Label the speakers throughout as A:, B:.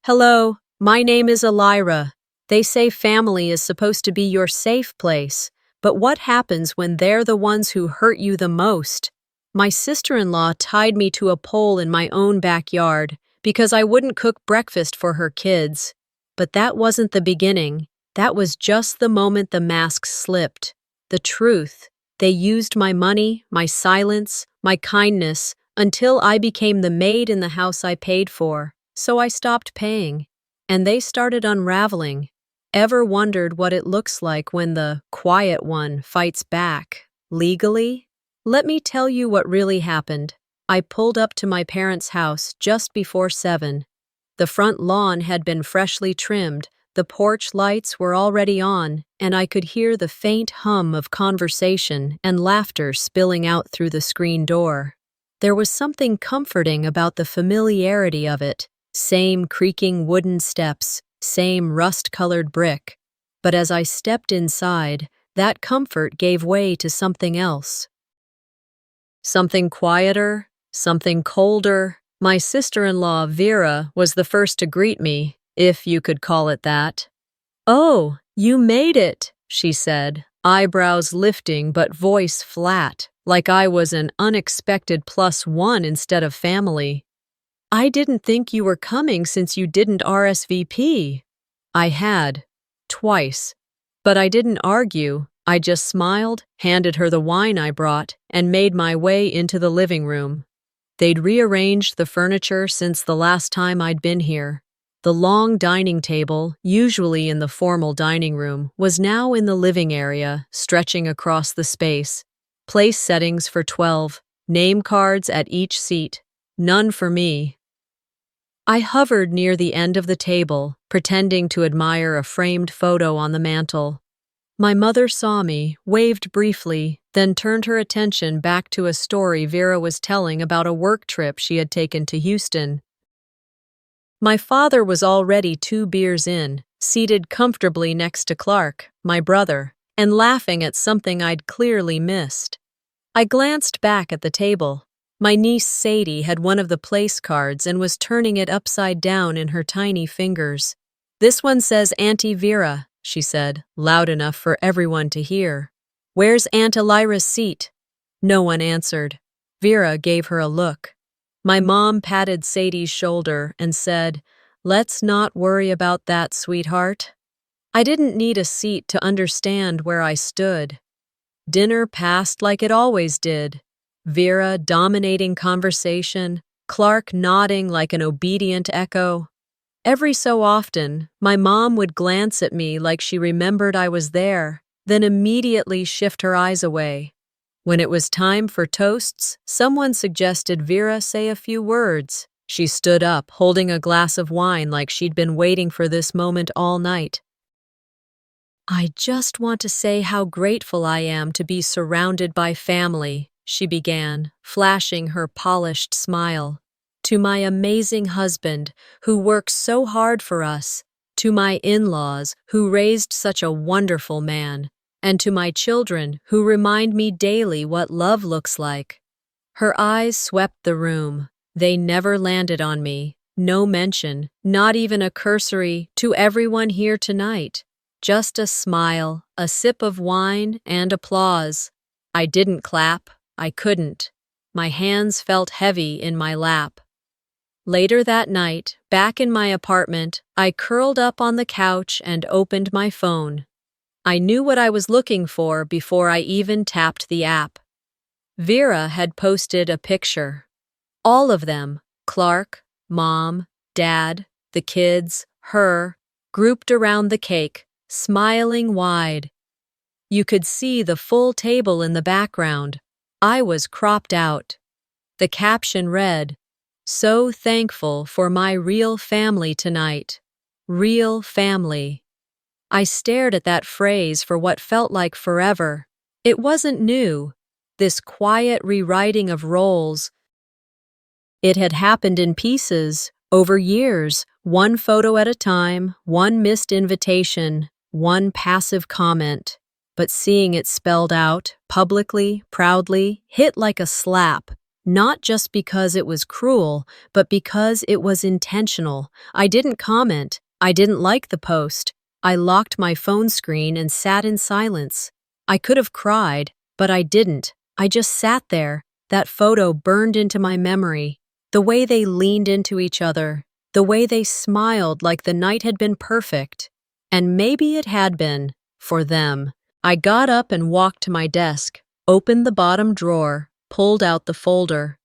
A: Hello, my name is Elira. They say family is supposed to be your safe place, but what happens when they're the ones who hurt you the most? My sister-in-law tied me to a pole in my own backyard because I wouldn't cook breakfast for her kids. But that wasn't the beginning. That was just the moment the mask slipped. The truth. They used my money, my silence, my kindness, until I became the maid in the house I paid for. So I stopped paying. And they started unraveling. Ever wondered what it looks like when the quiet one fights back? Legally? Let me tell you what really happened. I pulled up to my parents' house just before 7. The front lawn had been freshly trimmed, the porch lights were already on, and I could hear the faint hum of conversation and laughter spilling out through the screen door. There was something comforting about the familiarity of it. Same creaking wooden steps, same rust-colored brick. But as I stepped inside, that comfort gave way to something else. Something quieter, something colder. My sister-in-law, Vera, was the first to greet me, if you could call it that. "Oh, you made it," she said, eyebrows lifting but voice flat, like I was an unexpected +1 instead of family. "I didn't think you were coming since you didn't RSVP. I had. Twice. But I didn't argue. I just smiled, handed her the wine I brought, and made my way into the living room. They'd rearranged the furniture since the last time I'd been here. The long dining table, usually in the formal dining room, was now in the living area, stretching across the space. Place settings for 12, name cards at each seat. None for me. I hovered near the end of the table, pretending to admire a framed photo on the mantel. My mother saw me, waved briefly, then turned her attention back to a story Vera was telling about a work trip she had taken to Houston. My father was already 2 beers in, seated comfortably next to Clark, my brother, and laughing at something I'd clearly missed. I glanced back at the table. My niece Sadie had one of the place cards and was turning it upside down in her tiny fingers. "This one says Auntie Vera," she said, loud enough for everyone to hear. "Where's Aunt Elira's seat?" No one answered. Vera gave her a look. My mom patted Sadie's shoulder and said, "Let's not worry about that, sweetheart." I didn't need a seat to understand where I stood. Dinner passed like it always did. Vera dominating conversation, Clark nodding like an obedient echo. Every so often, my mom would glance at me like she remembered I was there, then immediately shift her eyes away. When it was time for toasts, someone suggested Vera say a few words. She stood up, holding a glass of wine like she'd been waiting for this moment all night. "I just want to say how grateful I am to be surrounded by family," she began, flashing her polished smile. "To my amazing husband, who works so hard for us, to my in-laws, who raised such a wonderful man, and to my children, who remind me daily what love looks like." Her eyes swept the room. They never landed on me. No mention, not even a cursory, "To everyone here tonight." Just a smile, a sip of wine, and applause. I didn't clap. I couldn't. My hands felt heavy in my lap. Later that night, back in my apartment, I curled up on the couch and opened my phone. I knew what I was looking for before I even tapped the app. Vera had posted a picture. All of them, Clark, Mom, Dad, the kids, her, grouped around the cake, smiling wide. You could see the full table in the background. I was cropped out. The caption read, "So thankful for my real family tonight. Real family." I stared at that phrase for what felt like forever. It wasn't new, this quiet rewriting of roles. It had happened in pieces, over years, one photo at a time, one missed invitation, one passive comment. But seeing it spelled out, publicly, proudly, hit like a slap. Not just because it was cruel, but because it was intentional. I didn't comment. I didn't like the post. I locked my phone screen and sat in silence. I could have cried, but I didn't. I just sat there. That photo burned into my memory. The way they leaned into each other. The way they smiled like the night had been perfect. And maybe it had been, for them. I got up and walked to my desk, opened the bottom drawer, pulled out the folder.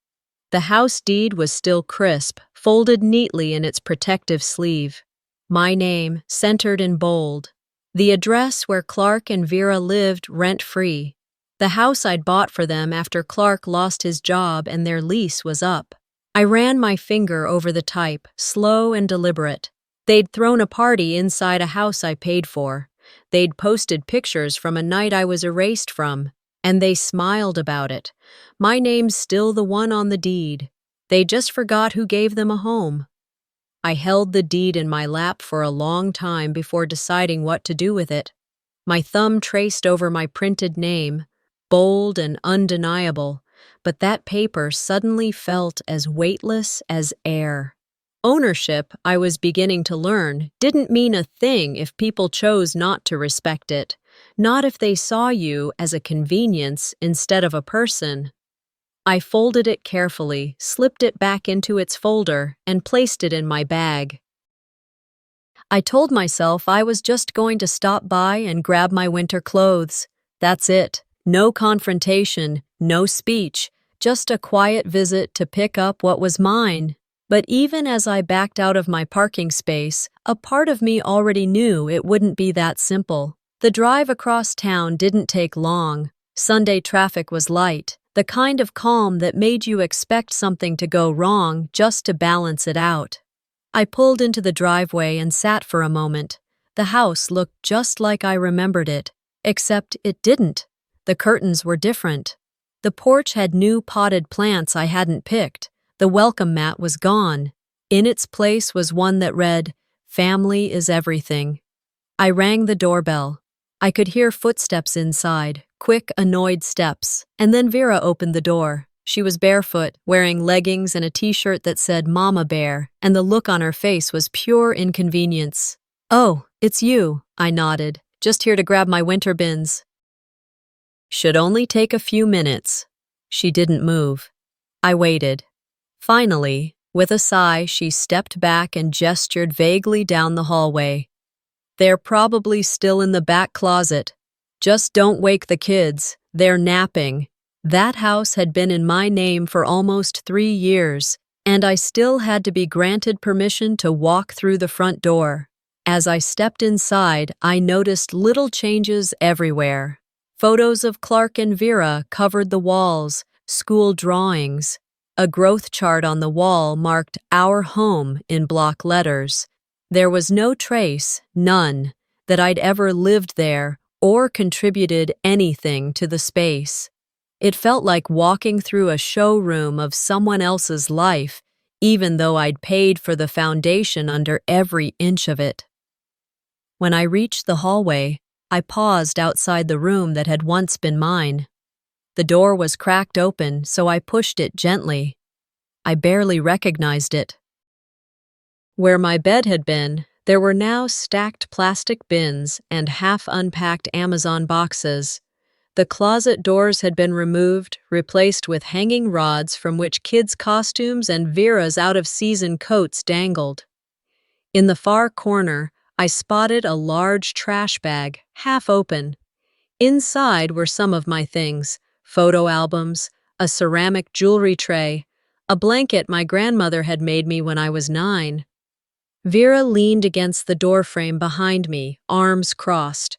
A: The house deed was still crisp, folded neatly in its protective sleeve. My name, centered in bold. The address where Clark and Vera lived rent-free. The house I'd bought for them after Clark lost his job and their lease was up. I ran my finger over the type, slow and deliberate. They'd thrown a party inside a house I paid for. They'd posted pictures from a night I was erased from, and they smiled about it. My name's still the one on the deed. They just forgot who gave them a home. I held the deed in my lap for a long time before deciding what to do with it. My thumb traced over my printed name, bold and undeniable, but that paper suddenly felt as weightless as air. Ownership, I was beginning to learn, didn't mean a thing if people chose not to respect it, not if they saw you as a convenience instead of a person. I folded it carefully, slipped it back into its folder, and placed it in my bag. I told myself I was just going to stop by and grab my winter clothes. That's it. No confrontation, no speech, just a quiet visit to pick up what was mine. But even as I backed out of my parking space, a part of me already knew it wouldn't be that simple. The drive across town didn't take long. Sunday traffic was light, the kind of calm that made you expect something to go wrong just to balance it out. I pulled into the driveway and sat for a moment. The house looked just like I remembered it, except it didn't. The curtains were different. The porch had new potted plants I hadn't picked. The welcome mat was gone. In its place was one that read, "Family is everything." I rang the doorbell. I could hear footsteps inside, quick, annoyed steps, and then Vera opened the door. She was barefoot, wearing leggings and a t-shirt that said Mama Bear, and the look on her face was pure inconvenience. "Oh, it's you," I nodded. "Just here to grab my winter bins." "Should only take a few minutes." She didn't move. I waited. Finally, with a sigh, she stepped back and gestured vaguely down the hallway. "They're probably still in the back closet. Just don't wake the kids. They're napping." That house had been in my name for almost 3 years, and I still had to be granted permission to walk through the front door. As I stepped inside, I noticed little changes everywhere. Photos of Clark and Vera covered the walls, school drawings. A growth chart on the wall marked "Our Home" in block letters. There was no trace, none, that I'd ever lived there or contributed anything to the space. It felt like walking through a showroom of someone else's life, even though I'd paid for the foundation under every inch of it. When I reached the hallway, I paused outside the room that had once been mine. The door was cracked open, so I pushed it gently. I barely recognized it. Where my bed had been, there were now stacked plastic bins and half-unpacked Amazon boxes. The closet doors had been removed, replaced with hanging rods from which kids' costumes and Vera's out-of-season coats dangled. In the far corner, I spotted a large trash bag, half open. Inside were some of my things: photo albums, a ceramic jewelry tray, a blanket my grandmother had made me when I was 9. Vera leaned against the doorframe behind me, arms crossed.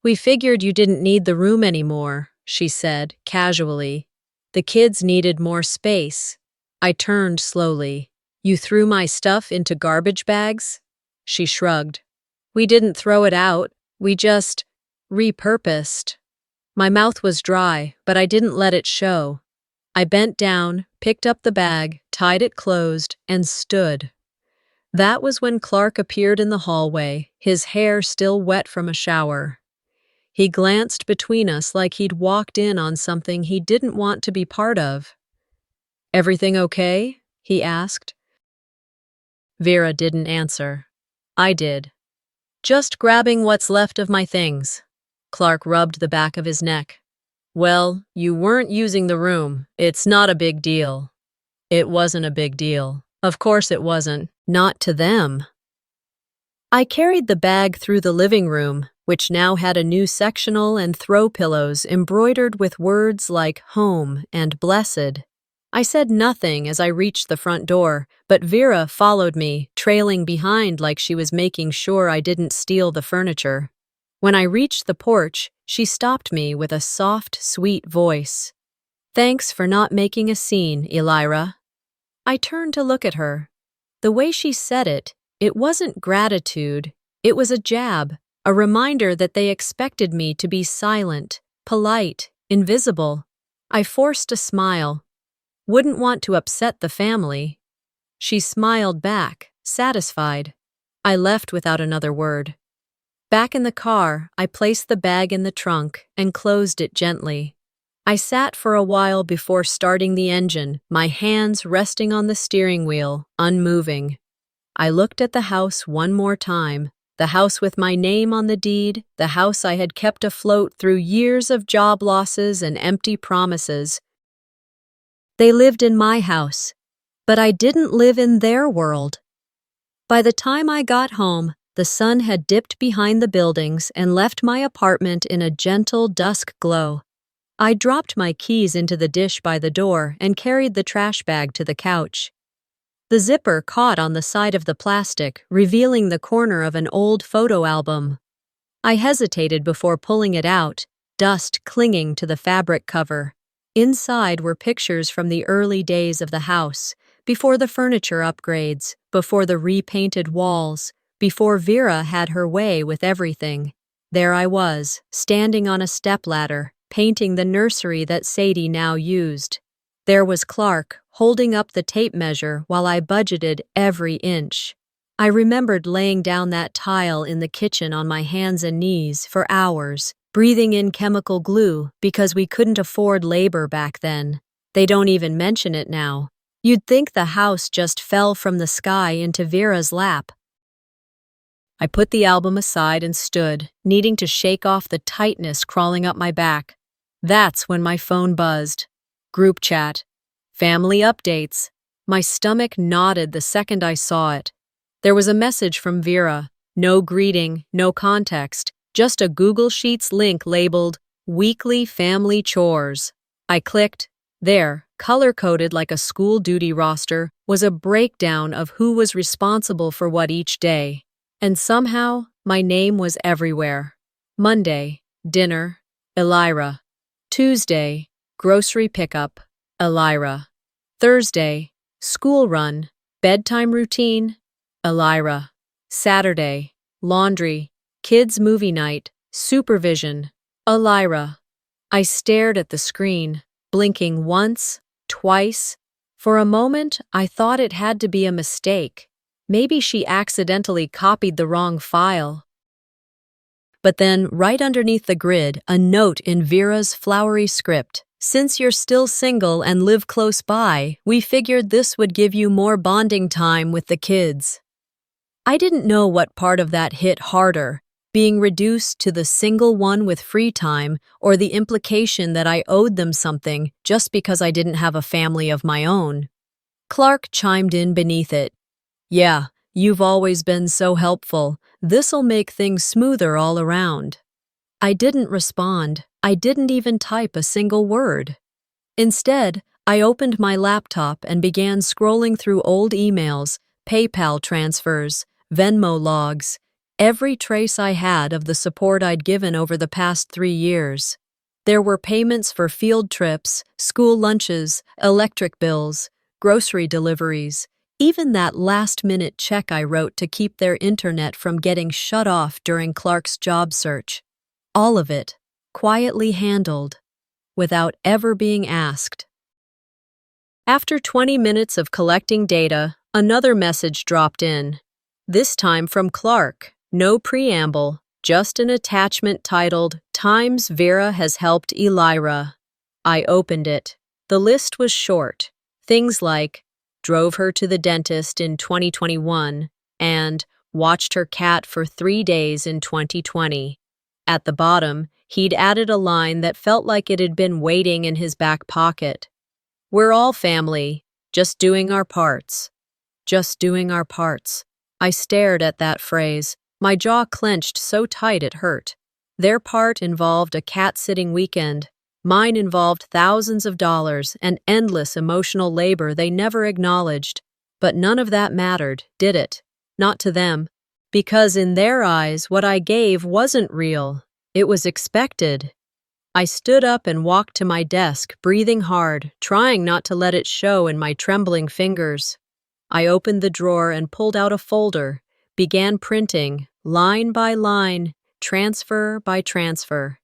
A: "We figured you didn't need the room anymore," she said, casually. "The kids needed more space." I turned slowly. "You threw my stuff into garbage bags?" She shrugged. "We didn't throw it out. We just repurposed." My mouth was dry, but I didn't let it show. I bent down, picked up the bag, tied it closed, and stood. That was when Clark appeared in the hallway, his hair still wet from a shower. He glanced between us like he'd walked in on something he didn't want to be part of. Everything okay? He asked. Vera didn't answer. I did. Just grabbing what's left of my things. Clark rubbed the back of his neck. Well, you weren't using the room. It's not a big deal. It wasn't a big deal. Of course it wasn't. Not to them. I carried the bag through the living room, which now had a new sectional and throw pillows embroidered with words like home and blessed. I said nothing as I reached the front door, but Vera followed me, trailing behind like she was making sure I didn't steal the furniture. When I reached the porch, she stopped me with a soft, sweet voice. Thanks for not making a scene, Elira. I turned to look at her. The way she said it, it wasn't gratitude, it was a jab, a reminder that they expected me to be silent, polite, invisible. I forced a smile. Wouldn't want to upset the family. She smiled back, satisfied. I left without another word. Back in the car, I placed the bag in the trunk and closed it gently. I sat for a while before starting the engine, my hands resting on the steering wheel, unmoving. I looked at the house one more time, the house with my name on the deed, the house I had kept afloat through years of job losses and empty promises. They lived in my house, but I didn't live in their world. By the time I got home, the sun had dipped behind the buildings and left my apartment in a gentle dusk glow. I dropped my keys into the dish by the door and carried the trash bag to the couch. The zipper caught on the side of the plastic, revealing the corner of an old photo album. I hesitated before pulling it out, dust clinging to the fabric cover. Inside were pictures from the early days of the house, before the furniture upgrades, before the repainted walls, before Vera had her way with everything. There I was, standing on a stepladder, painting the nursery that Sadie now used. There was Clark, holding up the tape measure while I budgeted every inch. I remembered laying down that tile in the kitchen on my hands and knees for hours, breathing in chemical glue because we couldn't afford labor back then. They don't even mention it now. You'd think the house just fell from the sky into Vera's lap. I put the album aside and stood, needing to shake off the tightness crawling up my back. That's when my phone buzzed. Group chat. Family updates. My stomach nodded the second I saw it. There was a message from Vera. No greeting, no context, just a Google Sheets link labeled Weekly Family Chores. I clicked. There, color-coded like a school duty roster, was a breakdown of who was responsible for what each day. And somehow, my name was everywhere. Monday, dinner, Elira. Tuesday, grocery pickup, Elira. Thursday, school run, bedtime routine, Elira. Saturday, laundry, kids' movie night, supervision, Elira. I stared at the screen, blinking once, twice. For a moment, I thought it had to be a mistake. Maybe she accidentally copied the wrong file. But then, right underneath the grid, a note in Vera's flowery script. Since you're still single and live close by, we figured this would give you more bonding time with the kids. I didn't know what part of that hit harder, being reduced to the single one with free time, or the implication that I owed them something just because I didn't have a family of my own. Clark chimed in beneath it. Yeah, you've always been so helpful. This'll make things smoother all around. I didn't respond. I didn't even type a single word. Instead, I opened my laptop and began scrolling through old emails, PayPal transfers, Venmo logs, every trace I had of the support I'd given over the past 3 years. There were payments for field trips, school lunches, electric bills, grocery deliveries, even that last-minute check I wrote to keep their internet from getting shut off during Clark's job search. All of it, quietly handled, without ever being asked. After 20 minutes of collecting data, another message dropped in. This time from Clark, no preamble, just an attachment titled, Times Vera has helped Elira. I opened it. The list was short. Things like drove her to the dentist in 2021 and watched her cat for 3 days in 2020. At the bottom, he'd added a line that felt like it had been waiting in his back pocket. We're all family, just doing our parts. Just doing our parts. I stared at that phrase, my jaw clenched so tight it hurt. Their part involved a cat-sitting weekend. Mine involved thousands of dollars and endless emotional labor they never acknowledged. But none of that mattered, did it? Not to them. Because in their eyes, what I gave wasn't real. It was expected. I stood up and walked to my desk, breathing hard, trying not to let it show in my trembling fingers. I opened the drawer and pulled out a folder, began printing, line by line, transfer by transfer.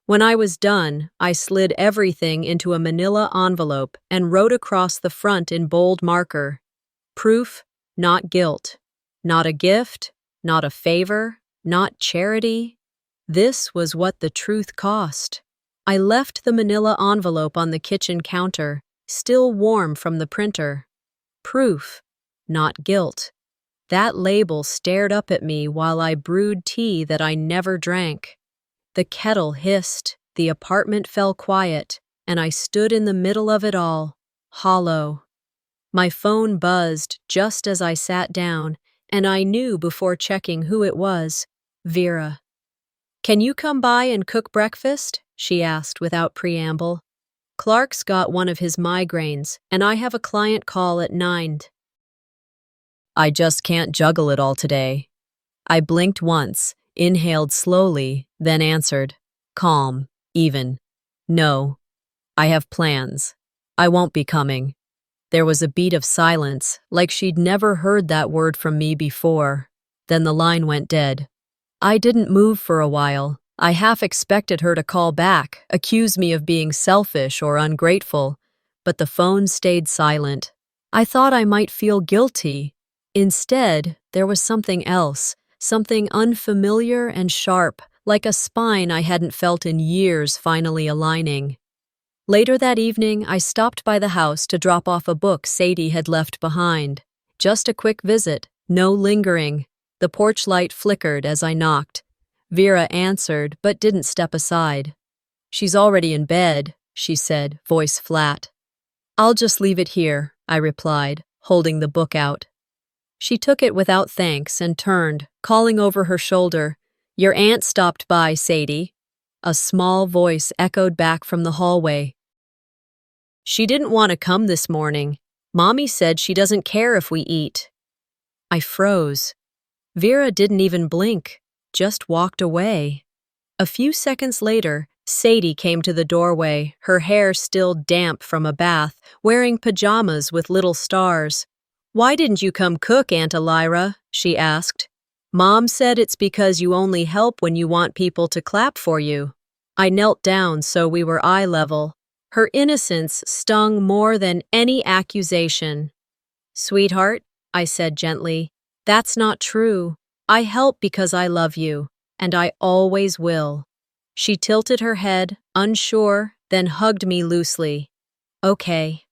A: When I was done, I slid everything into a manila envelope and wrote across the front in bold marker. Proof, not guilt. Not a gift, not a favor, not charity. This was what the truth cost. I left the manila envelope on the kitchen counter, still warm from the printer. Proof, not guilt. That label stared up at me while I brewed tea that I never drank. The kettle hissed, the apartment fell quiet, and I stood in the middle of it all, hollow. My phone buzzed just as I sat down, and I knew before checking who it was, Vera. "Can you come by and cook breakfast?" she asked without preamble. "Clark's got one of his migraines, and I have a client call at 9. I just can't juggle it all today." I blinked once, inhaled slowly, then answered, calm, even. "No, I have plans. I won't be coming." There was a beat of silence, like she'd never heard that word from me before. Then the line went dead. I didn't move for a while. I half expected her to call back, accuse me of being selfish or ungrateful, but the phone stayed silent. I thought I might feel guilty. Instead, there was something else, something unfamiliar and sharp, like a spine I hadn't felt in years finally aligning. Later that evening, I stopped by the house to drop off a book Sadie had left behind. Just a quick visit, no lingering. The porch light flickered as I knocked. Vera answered, but didn't step aside. "She's already in bed," she said, voice flat. "I'll just leave it here," I replied, holding the book out. She took it without thanks and turned, calling over her shoulder, "Your aunt stopped by, Sadie." A small voice echoed back from the hallway. "She didn't want to come this morning. Mommy said she doesn't care if we eat." I froze. Vera didn't even blink, just walked away. A few seconds later, Sadie came to the doorway, her hair still damp from a bath, wearing pajamas with little stars. "Why didn't you come cook, Aunt Elira?" she asked. "Mom said it's because you only help when you want people to clap for you." I knelt down so we were eye level. Her innocence stung more than any accusation. "Sweetheart," I said gently, "that's not true. I help because I love you, and I always will." She tilted her head, unsure, then hugged me loosely. "Okay."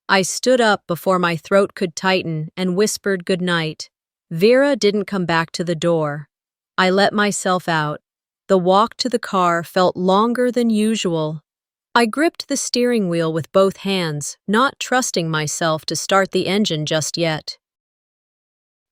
A: I stood up before my throat could tighten and whispered goodnight. Vera didn't come back to the door. I let myself out. The walk to the car felt longer than usual. I gripped the steering wheel with both hands, not trusting myself to start the engine just yet.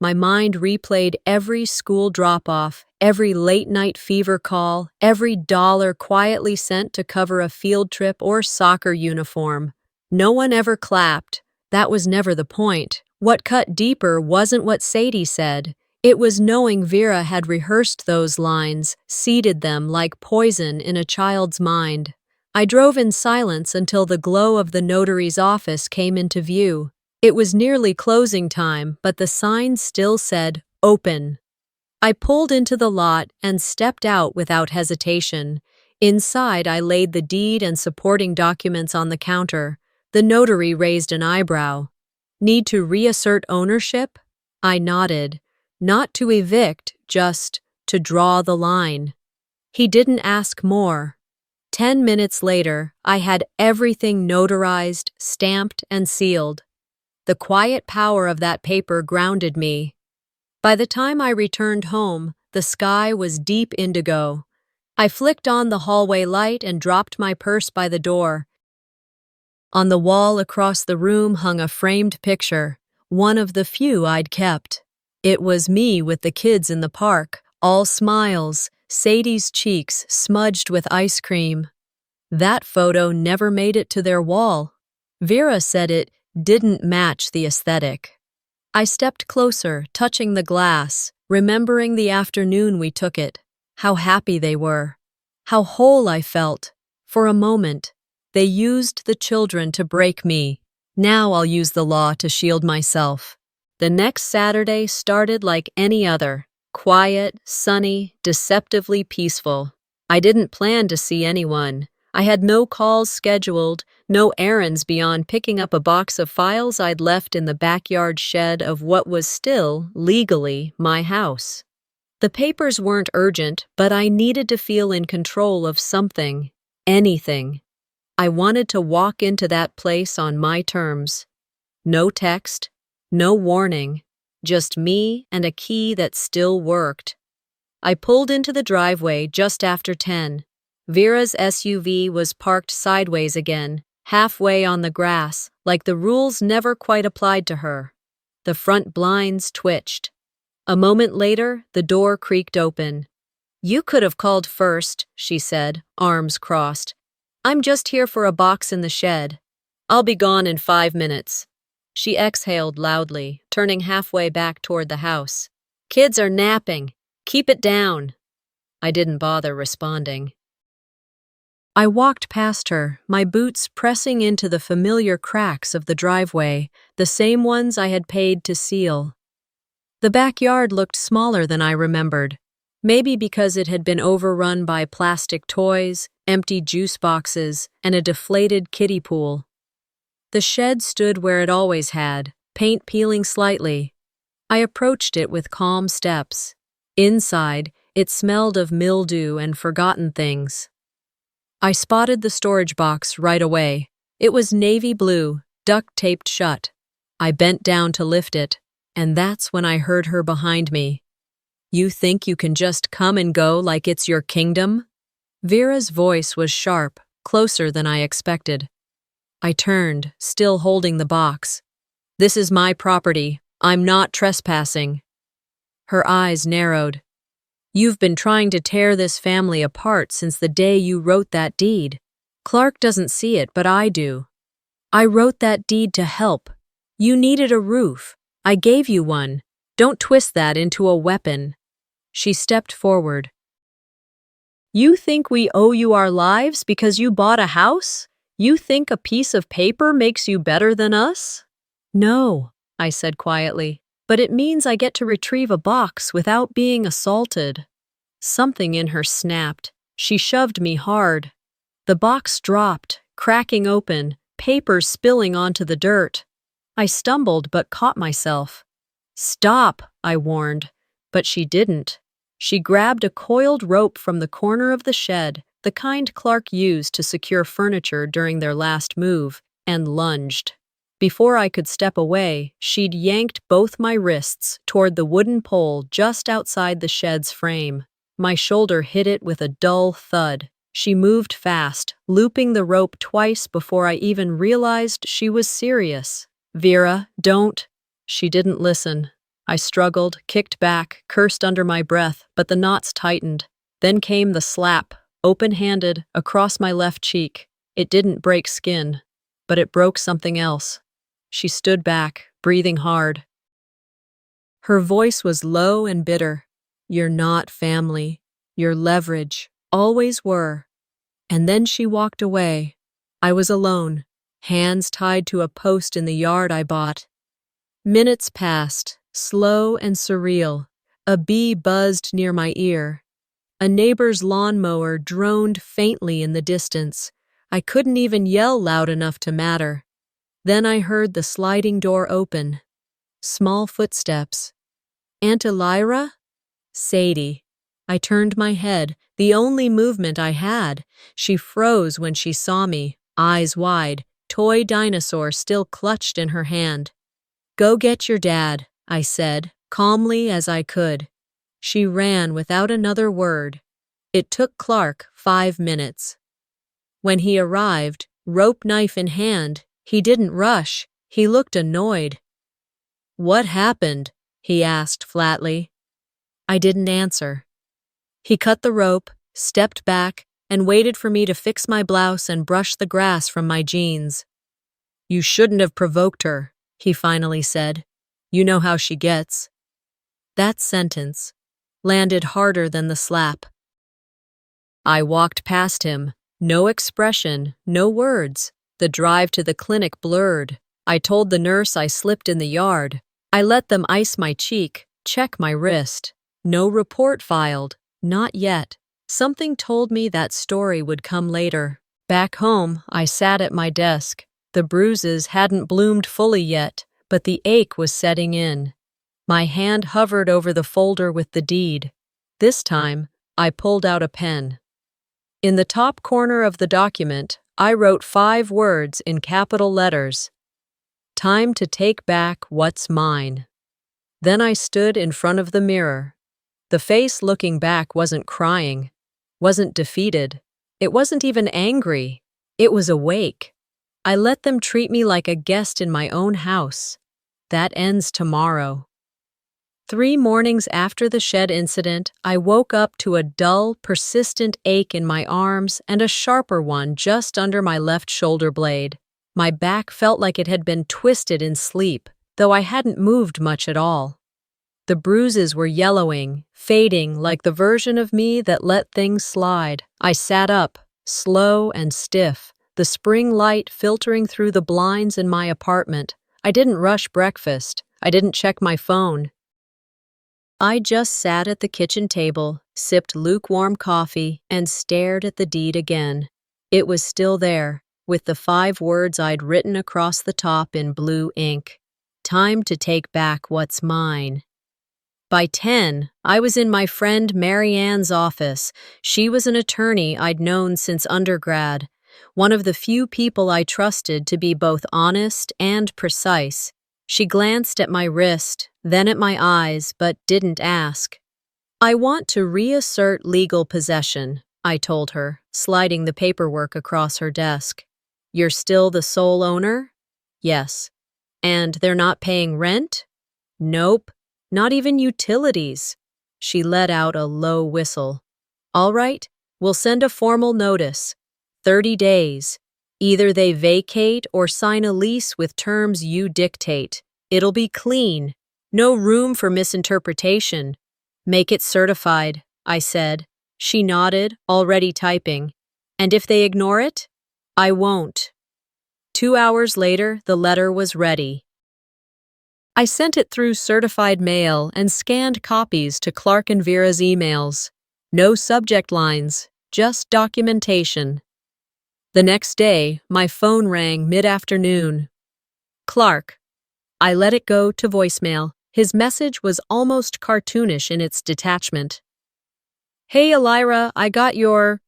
A: My mind replayed every school drop-off, every late-night fever call, every dollar quietly sent to cover a field trip or soccer uniform. No one ever clapped. That was never the point. What cut deeper wasn't what Sadie said. It was knowing Vera had rehearsed those lines, seeded them like poison in a child's mind. I drove in silence until the glow of the notary's office came into view. It was nearly closing time, but the sign still said, "Open." I pulled into the lot and stepped out without hesitation. Inside, I laid the deed and supporting documents on the counter. The notary raised an eyebrow. "Need to reassert ownership?" I nodded. Not to evict, just to draw the line. He didn't ask more. 10 minutes later, I had everything notarized, stamped, and sealed. The quiet power of that paper grounded me. By the time I returned home, the sky was deep indigo. I flicked on the hallway light and dropped my purse by the door. On the wall across the room hung a framed picture, one of the few I'd kept. It was me with the kids in the park, all smiles, Sadie's cheeks smudged with ice cream. That photo never made it to their wall. Vera said it didn't match the aesthetic. I stepped closer, touching the glass, remembering the afternoon we took it, how happy they were, how whole I felt. For a moment, they used the children to break me. Now I'll use the law to shield myself. The next Saturday started like any other, quiet, sunny, deceptively peaceful. I didn't plan to see anyone. I had no calls scheduled, no errands beyond picking up a box of files I'd left in the backyard shed of what was still, legally, my house. The papers weren't urgent, but I needed to feel in control of something, anything. I wanted to walk into that place on my terms. No text, no warning, just me and a key that still worked. I pulled into the driveway just after 10. Vera's SUV was parked sideways again, halfway on the grass, like the rules never quite applied to her. The front blinds twitched. A moment later, the door creaked open. "You could have called first," she said, arms crossed. "I'm just here for a box in the shed. I'll be gone in 5 minutes." She exhaled loudly, turning halfway back toward the house. "Kids are napping. Keep it down." I didn't bother responding. I walked past her, my boots pressing into the familiar cracks of the driveway, the same ones I had paid to seal. The backyard looked smaller than I remembered, maybe because it had been overrun by plastic toys, empty juice boxes, and a deflated kiddie pool. The shed stood where it always had, paint peeling slightly. I approached it with calm steps. Inside, it smelled of mildew and forgotten things. I spotted the storage box right away. It was navy blue, duct-taped shut. I bent down to lift it, and that's when I heard her behind me. "You think you can just come and go like it's your kingdom?" Vera's voice was sharp, closer than I expected. I turned, still holding the box. "This is my property. I'm not trespassing." Her eyes narrowed. "You've been trying to tear this family apart since the day you wrote that deed. Clark doesn't see it, but I do. I wrote that deed to help. You needed a roof. I gave you one. Don't twist that into a weapon." She stepped forward. "You think we owe you our lives because you bought a house? You think a piece of paper makes you better than us?" "No," I said quietly, "but it means I get to retrieve a box without being assaulted." Something in her snapped. She shoved me hard. The box dropped, cracking open, paper spilling onto the dirt. I stumbled but caught myself. "Stop," I warned, but she didn't. She grabbed a coiled rope from the corner of the shed, the kind Clark used to secure furniture during their last move, and lunged. Before I could step away, she'd yanked both my wrists toward the wooden pole just outside the shed's frame. My shoulder hit it with a dull thud. She moved fast, looping the rope twice before I even realized she was serious. "Vera, don't." She didn't listen. I struggled, kicked back, cursed under my breath, but the knots tightened. Then came the slap, open-handed, across my left cheek. It didn't break skin, but it broke something else. She stood back, breathing hard. Her voice was low and bitter. "You're not family. You're leverage. Always were." And then she walked away. I was alone, hands tied to a post in the yard I bought. Minutes passed, slow and surreal. A bee buzzed near my ear. A neighbor's lawnmower droned faintly in the distance. I couldn't even yell loud enough to matter. Then I heard the sliding door open. Small footsteps. "Aunt Elira?" "Sadie." I turned my head, the only movement I had. She froze when she saw me, eyes wide, toy dinosaur still clutched in her hand. Go get your dad, I said, calmly as I could. She ran without another word. It took Clark 5 minutes. When he arrived, rope knife in hand, he didn't rush. He looked annoyed. "What happened?" he asked flatly. I didn't answer. He cut the rope, stepped back, and waited for me to fix my blouse and brush the grass from my jeans. "You shouldn't have provoked her," he finally said. "You know how she gets." That sentence landed harder than the slap. I walked past him. No expression, no words. The drive to the clinic blurred. I told the nurse I slipped in the yard. I let them ice my cheek, check my wrist. No report filed. Not yet. Something told me that story would come later. Back home, I sat at my desk. The bruises hadn't bloomed fully yet, but the ache was setting in. My hand hovered over the folder with the deed. This time, I pulled out a pen. In the top corner of the document, I wrote 5 words in capital letters. Time to take back what's mine. Then I stood in front of the mirror. The face looking back wasn't crying, wasn't defeated. It wasn't even angry. It was awake. I let them treat me like a guest in my own house. That ends tomorrow. 3 mornings after the shed incident, I woke up to a dull, persistent ache in my arms and a sharper one just under my left shoulder blade. My back felt like it had been twisted in sleep, though I hadn't moved much at all. The bruises were yellowing, fading like the version of me that let things slide. I sat up, slow and stiff, the spring light filtering through the blinds in my apartment. I didn't rush breakfast. I didn't check my phone. I just sat at the kitchen table, sipped lukewarm coffee, and stared at the deed again. It was still there, with the 5 words I'd written across the top in blue ink. Time to take back what's mine. By 10, I was in my friend Mary Ann's office. She was an attorney I'd known since undergrad, one of the few people I trusted to be both honest and precise. She glanced at my wrist, then at my eyes, but didn't ask. "I want to reassert legal possession," I told her, sliding the paperwork across her desk. "You're still the sole owner?" "Yes." "And they're not paying rent?" "Nope, not even utilities." She let out a low whistle. "All right, we'll send a formal notice. 30 days. Either they vacate or sign a lease with terms you dictate. It'll be clean. No room for misinterpretation. Make it certified," I said. She nodded, already typing. "And if they ignore it? I won't." 2 hours later, the letter was ready. I sent it through certified mail and scanned copies to Clark and Vera's emails. No subject lines, just documentation. The next day, my phone rang mid-afternoon. "Clark." I let it go to voicemail. His message was almost cartoonish in its detachment. "Hey, Elira, I got your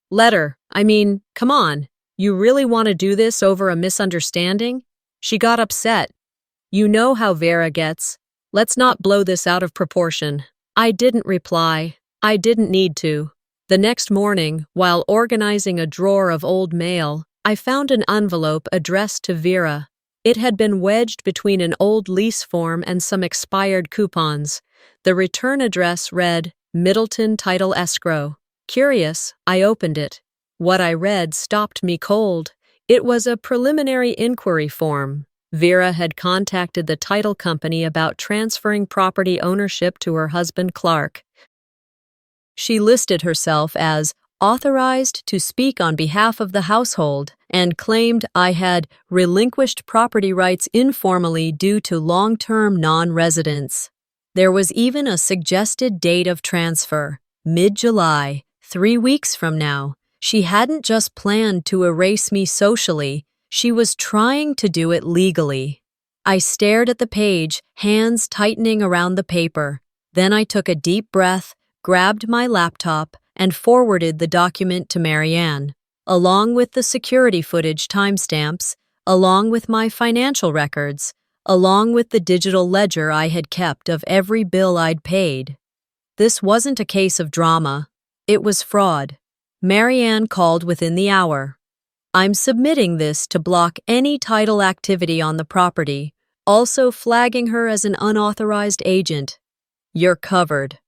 A: letter. I mean, come on. You really want to do this over a misunderstanding?" She got upset. "You know how Vera gets. Let's not blow this out of proportion." I didn't reply. I didn't need to. The next morning, while organizing a drawer of old mail, I found an envelope addressed to Vera. It had been wedged between an old lease form and some expired coupons. The return address read, Middleton Title Escrow. Curious, I opened it. What I read stopped me cold. It was a preliminary inquiry form. Vera had contacted the title company about transferring property ownership to her husband Clark. She listed herself as authorized to speak on behalf of the household and claimed I had relinquished property rights informally due to long-term non-residence. There was even a suggested date of transfer, mid-July, 3 weeks from now. She hadn't just planned to erase me socially, she was trying to do it legally. I stared at the page, hands tightening around the paper. Then I took a deep breath, grabbed my laptop, and forwarded the document to Marianne, along with the security footage timestamps, along with my financial records, along with the digital ledger I had kept of every bill I'd paid. This wasn't a case of drama. It was fraud. Marianne called within the hour. I'm submitting this to block any title activity on the property, also flagging her as an unauthorized agent. You're covered.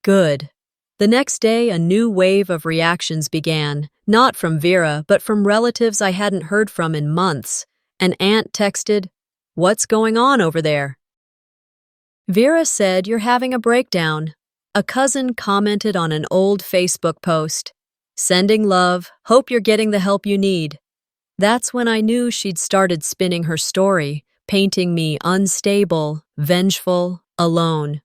A: Good. The next day, a new wave of reactions began, not from Vera, but from relatives I hadn't heard from in months. An aunt texted, "What's going on over there?" Vera said, "You're having a breakdown." A cousin commented on an old Facebook post, "Sending love, hope you're getting the help you need." That's when I knew she'd started spinning her story, painting me unstable, vengeful, alone.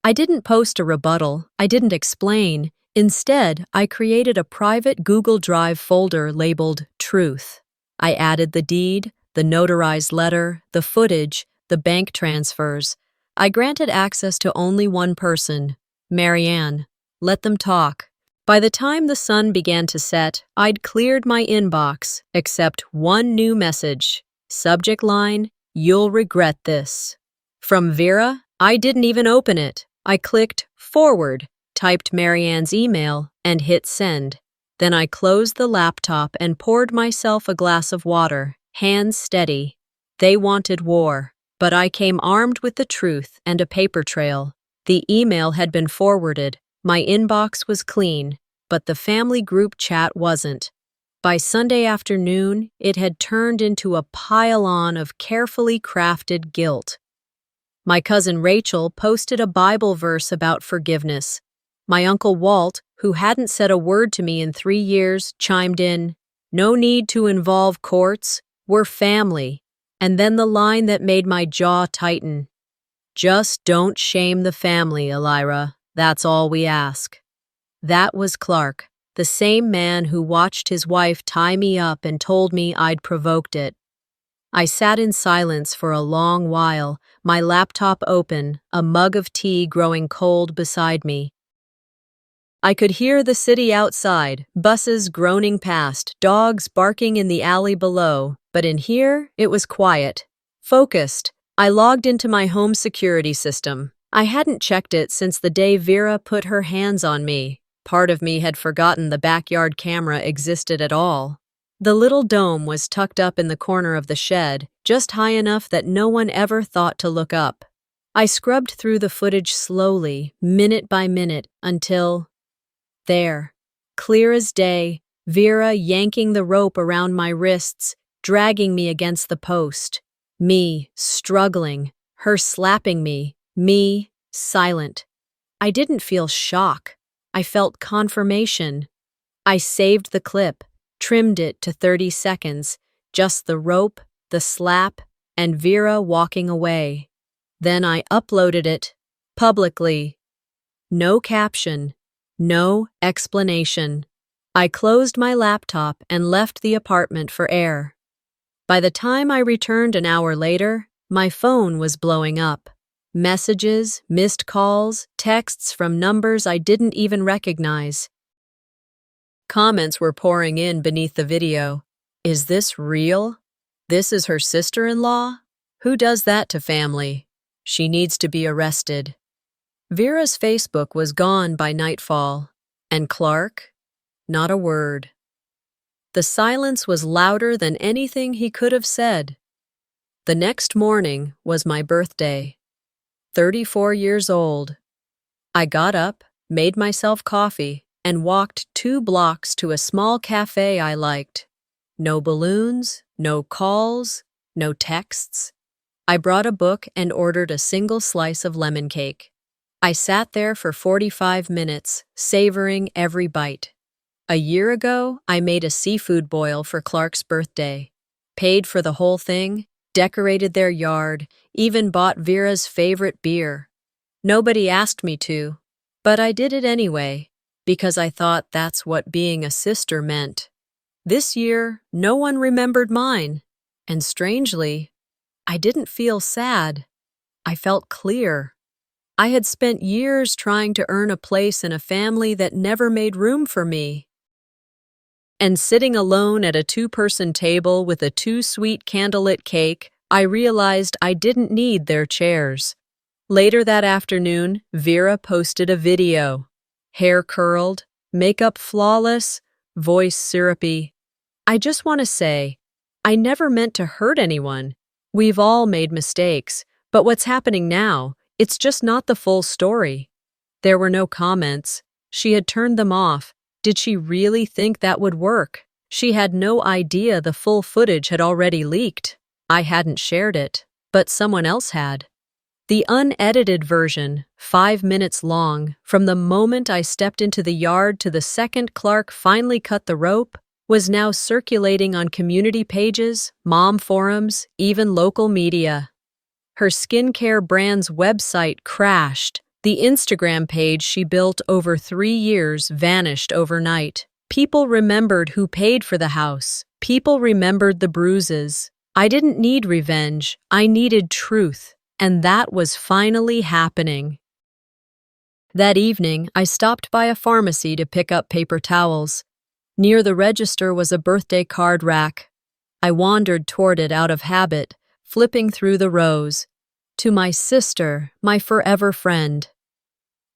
A: I didn't post a rebuttal, I didn't explain. Instead, I created a private Google Drive folder labeled Truth. I added the deed, the notarized letter, the footage, the bank transfers. I granted access to only one person, Marianne. Let them talk. By the time the sun began to set, I'd cleared my inbox, except one new message. Subject line, "You'll regret this." From Vera, I didn't even open it. I clicked forward, typed Marianne's email, and hit send. Then I closed the laptop and poured myself a glass of water, hands steady. They wanted war, but I came armed with the truth and a paper trail. The email had been forwarded. My inbox was clean, but the family group chat wasn't. By Sunday afternoon, it had turned into a pile-on of carefully crafted guilt. My cousin Rachel posted a Bible verse about forgiveness. My uncle Walt, who hadn't said a word to me in 3 years, chimed in, "No need to involve courts, we're family." And then the line that made my jaw tighten. "Just don't shame the family, Elira. That's all we ask." That was Clark, the same man who watched his wife tie me up and told me I'd provoked it. I sat in silence for a long while, my laptop open, a mug of tea growing cold beside me. I could hear the city outside, buses groaning past, dogs barking in the alley below, but in here, it was quiet, focused. I logged into my home security system. I hadn't checked it since the day Vera put her hands on me. Part of me had forgotten the backyard camera existed at all. The little dome was tucked up in the corner of the shed, just high enough that no one ever thought to look up. I scrubbed through the footage slowly, minute by minute, until... there, clear as day, Vera yanking the rope around my wrists, dragging me against the post. Me, struggling, her slapping me, silent. I didn't feel shock. I felt confirmation. I saved the clip, trimmed it to 30 seconds, just the rope, the slap, and Vera walking away. Then I uploaded it, publicly. No caption, no explanation. I closed my laptop and left the apartment for air. By the time I returned an hour later, my phone was blowing up. Messages, missed calls, texts from numbers I didn't even recognize. Comments were pouring in beneath the video. Is this real? This is her sister-in-law? Who does that to family? She needs to be arrested. Vera's Facebook was gone by nightfall. And Clark? Not a word. The silence was louder than anything he could have said. The next morning was my birthday. 34 years old. I got up, made myself coffee, and walked 2 blocks to a small cafe I liked. No balloons, no calls, no texts. I brought a book and ordered a single slice of lemon cake. I sat there for 45 minutes, savoring every bite. A year ago, I made a seafood boil for Clark's birthday, paid for the whole thing, decorated their yard, even bought Vera's favorite beer. Nobody asked me to, but I did it anyway, because I thought that's what being a sister meant. This year, no one remembered mine, and strangely, I didn't feel sad. I felt clear. I had spent years trying to earn a place in a family that never made room for me. And sitting alone at a 2-person table with a too sweet candlelit cake, I realized I didn't need their chairs. Later that afternoon, Vera posted a video. Hair curled, makeup flawless, voice syrupy. I just want to say, I never meant to hurt anyone. We've all made mistakes, but what's happening now, it's just not the full story. There were no comments. She had turned them off. Did she really think that would work? She had no idea the full footage had already leaked. I hadn't shared it, but someone else had. The unedited version, 5 minutes long, from the moment I stepped into the yard to the second Clark finally cut the rope, was now circulating on community pages, mom forums, even local media. Her skincare brand's website crashed. The Instagram page she built over 3 years vanished overnight. People remembered who paid for the house. People remembered the bruises. I didn't need revenge. I needed truth. And that was finally happening. That evening, I stopped by a pharmacy to pick up paper towels. Near the register was a birthday card rack. I wandered toward it out of habit, flipping through the rows. To my sister, my forever friend.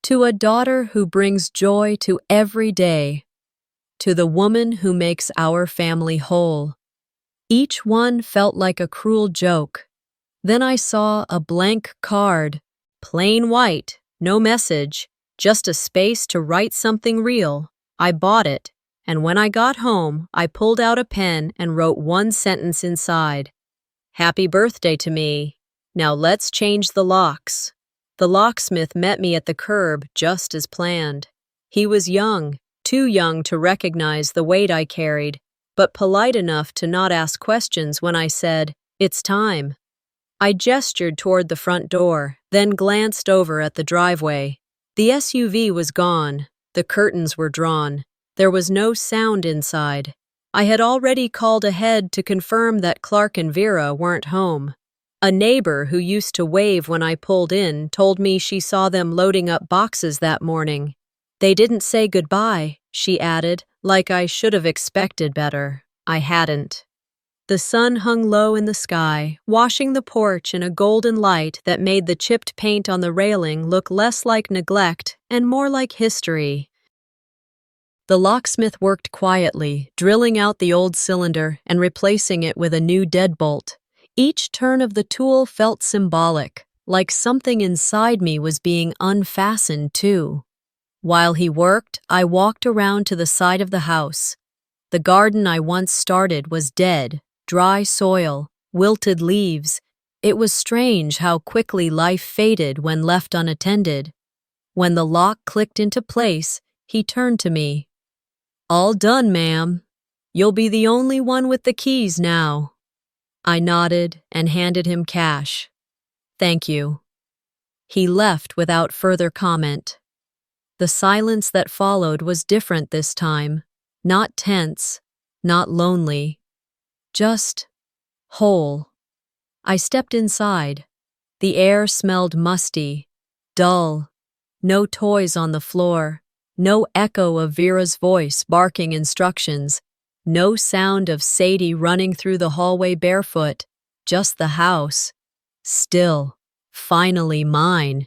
A: To a daughter who brings joy to every day. To the woman who makes our family whole. Each one felt like a cruel joke. Then I saw a blank card, plain white, no message, just a space to write something real. I bought it, and when I got home, I pulled out a pen and wrote one sentence inside. Happy birthday to me. Now let's change the locks. The locksmith met me at the curb just as planned. He was young, too young to recognize the weight I carried, but polite enough to not ask questions when I said, "It's time." I gestured toward the front door, then glanced over at the driveway. The SUV was gone. The curtains were drawn. There was no sound inside. I had already called ahead to confirm that Clark and Vera weren't home. A neighbor who used to wave when I pulled in told me she saw them loading up boxes that morning. They didn't say goodbye, she added, like I should have expected better. I hadn't. The sun hung low in the sky, washing the porch in a golden light that made the chipped paint on the railing look less like neglect and more like history. The locksmith worked quietly, drilling out the old cylinder and replacing it with a new deadbolt. Each turn of the tool felt symbolic, like something inside me was being unfastened too. While he worked, I walked around to the side of the house. The garden I once started was dead. Dry soil, wilted leaves. It was strange how quickly life faded when left unattended. When the lock clicked into place, he turned to me. "All done, ma'am. You'll be the only one with the keys now." I nodded and handed him cash. "Thank you." He left without further comment. The silence that followed was different this time. Not tense, not lonely. Just whole. I stepped inside. The air smelled musty, dull. No toys on the floor. No echo of Vera's voice barking instructions. No sound of Sadie running through the hallway barefoot. Just the house. Still. Finally mine.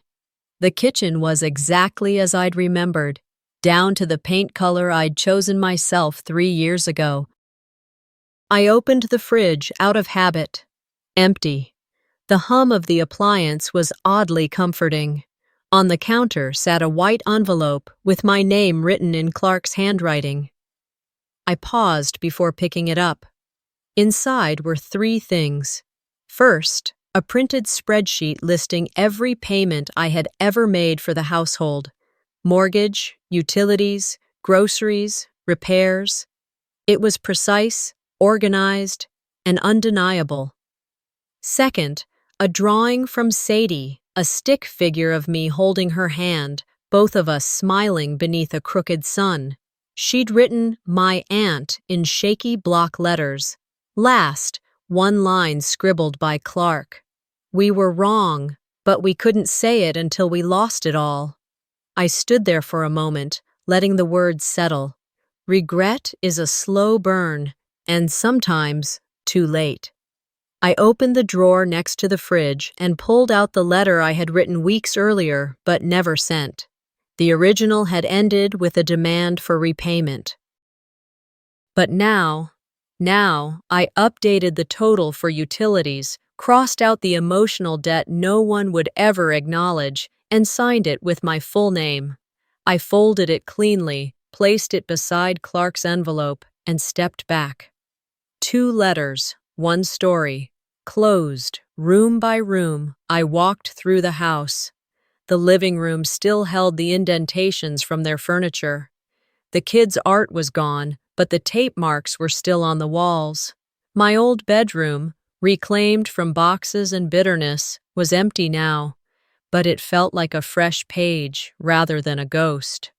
A: The kitchen was exactly as I'd remembered, down to the paint color I'd chosen myself 3 years ago. I opened the fridge out of habit. Empty. The hum of the appliance was oddly comforting. On the counter sat a white envelope with my name written in Clark's handwriting. I paused before picking it up. Inside were 3 things. First, a printed spreadsheet listing every payment I had ever made for the household. Mortgage, utilities, groceries, repairs. It was precise, organized, and undeniable. Second, a drawing from Sadie, a stick figure of me holding her hand, both of us smiling beneath a crooked sun. She'd written, "My aunt," in shaky block letters. Last, one line scribbled by Clark. We were wrong, but we couldn't say it until we lost it all. I stood there for a moment, letting the words settle. Regret is a slow burn, and sometimes too late. I opened the drawer next to the fridge and pulled out the letter I had written weeks earlier but never sent. The original had ended with a demand for repayment. But now I updated the total for utilities, crossed out the emotional debt no one would ever acknowledge, and signed it with my full name. I folded it cleanly, placed it beside Clark's envelope, and stepped back. 2 letters, 1 story. Closed, room by room, I walked through the house. The living room still held the indentations from their furniture. The kids' art was gone, but the tape marks were still on the walls. My old bedroom, reclaimed from boxes and bitterness, was empty now, but it felt like a fresh page rather than a ghost.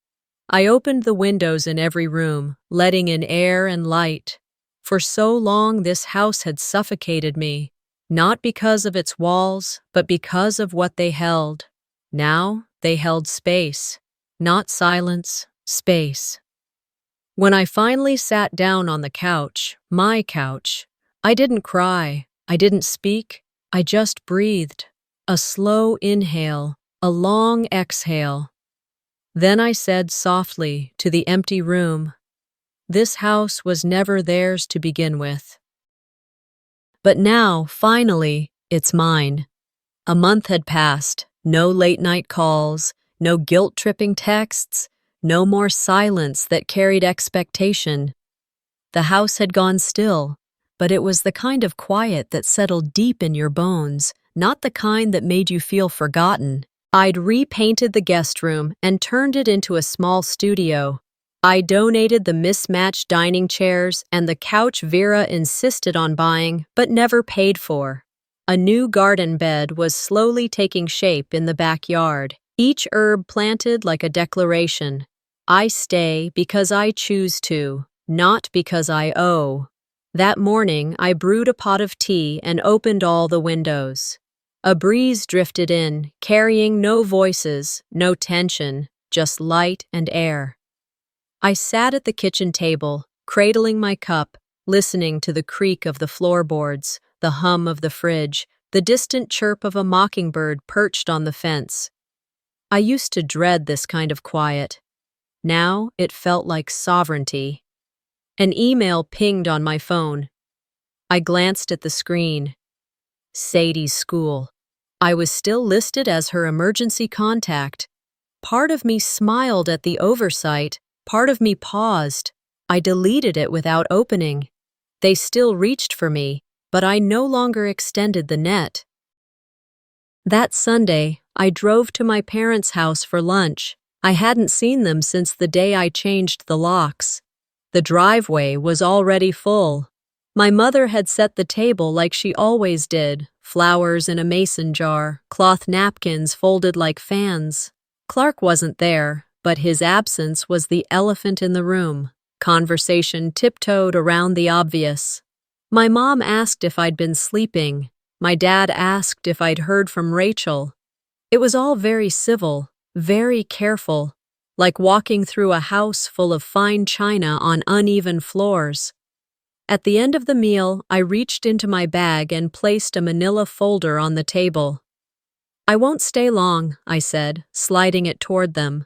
A: I opened the windows in every room, letting in air and light. For so long this house had suffocated me, not because of its walls, but because of what they held. Now they held space, not silence, space. When I finally sat down on the couch, my couch, I didn't cry, I didn't speak, I just breathed. A slow inhale, a long exhale. Then I said softly to the empty room, "This house was never theirs to begin with. But now, finally, it's mine." A month had passed, no late-night calls, no guilt-tripping texts, no more silence that carried expectation. The house had gone still, but it was the kind of quiet that settled deep in your bones, not the kind that made you feel forgotten. I'd repainted the guest room and turned it into a small studio. I donated the mismatched dining chairs and the couch Vera insisted on buying but never paid for. A new garden bed was slowly taking shape in the backyard, each herb planted like a declaration. I stay because I choose to, not because I owe. That morning, I brewed a pot of tea and opened all the windows. A breeze drifted in, carrying no voices, no tension, just light and air. I sat at the kitchen table, cradling my cup, listening to the creak of the floorboards, the hum of the fridge, the distant chirp of a mockingbird perched on the fence. I used to dread this kind of quiet. Now it felt like sovereignty. An email pinged on my phone. I glanced at the screen. Sadie's school. I was still listed as her emergency contact. Part of me smiled at the oversight, part of me paused. I deleted it without opening. They still reached for me, but I no longer extended the net. That Sunday, I drove to my parents' house for lunch. I hadn't seen them since the day I changed the locks. The driveway was already full. My mother had set the table like she always did, flowers in a mason jar, cloth napkins folded like fans. Clark wasn't there, but his absence was the elephant in the room. Conversation tiptoed around the obvious. My mom asked if I'd been sleeping. My dad asked if I'd heard from Rachel. It was all very civil, very careful, like walking through a house full of fine china on uneven floors. At the end of the meal, I reached into my bag and placed a manila folder on the table. "I won't stay long," I said, sliding it toward them.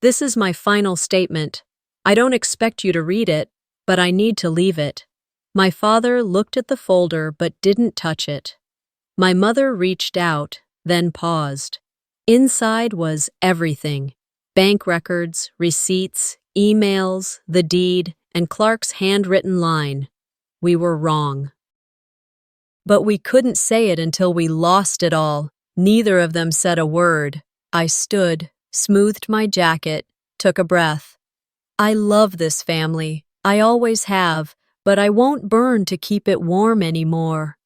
A: "This is my final statement. I don't expect you to read it, but I need to leave it." My father looked at the folder but didn't touch it. My mother reached out, then paused. Inside was everything: bank records, receipts, emails, the deed, and Clark's handwritten line. We were wrong. But we couldn't say it until we lost it all. Neither of them said a word. I stood, smoothed my jacket, took a breath. I love this family. I always have, but I won't burn to keep it warm anymore.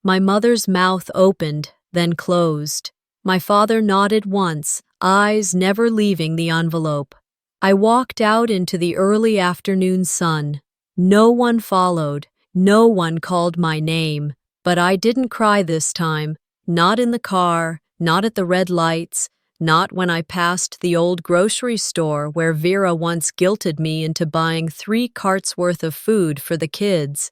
A: My mother's mouth opened, then closed. My father nodded once, eyes never leaving the envelope. I walked out into the early afternoon sun. No one followed, no one called my name, but I didn't cry this time, not in the car, not at the red lights, not when I passed the old grocery store where Vera once guilted me into buying 3 carts worth of food for the kids.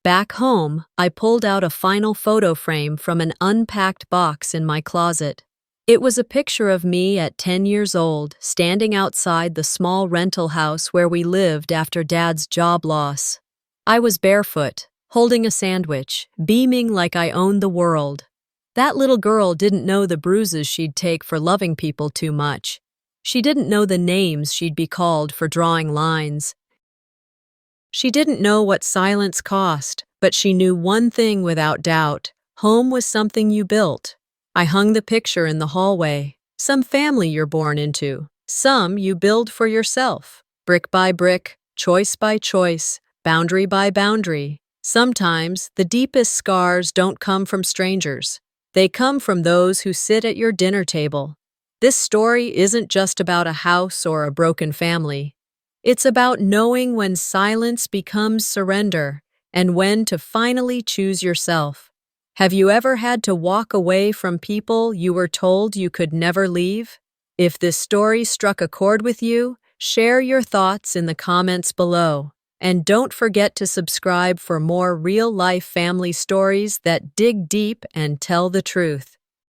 A: Back home, I pulled out a final photo frame from an unpacked box in my closet. It was a picture of me at 10 years old, standing outside the small rental house where we lived after Dad's job loss. I was barefoot, holding a sandwich, beaming like I owned the world. That little girl didn't know the bruises she'd take for loving people too much. She didn't know the names she'd be called for drawing lines. She didn't know what silence cost, but she knew one thing without doubt. Home was something you built. I hung the picture in the hallway. Some family you're born into. Some you build for yourself. Brick by brick, choice by choice, boundary by boundary. Sometimes the deepest scars don't come from strangers. They come from those who sit at your dinner table. This story isn't just about a house or a broken family. It's about knowing when silence becomes surrender and when to finally choose yourself. Have you ever had to walk away from people you were told you could never leave? If this story struck a chord with you, share your thoughts in the comments below. And don't forget to subscribe for more real-life family stories that dig deep and tell the truth.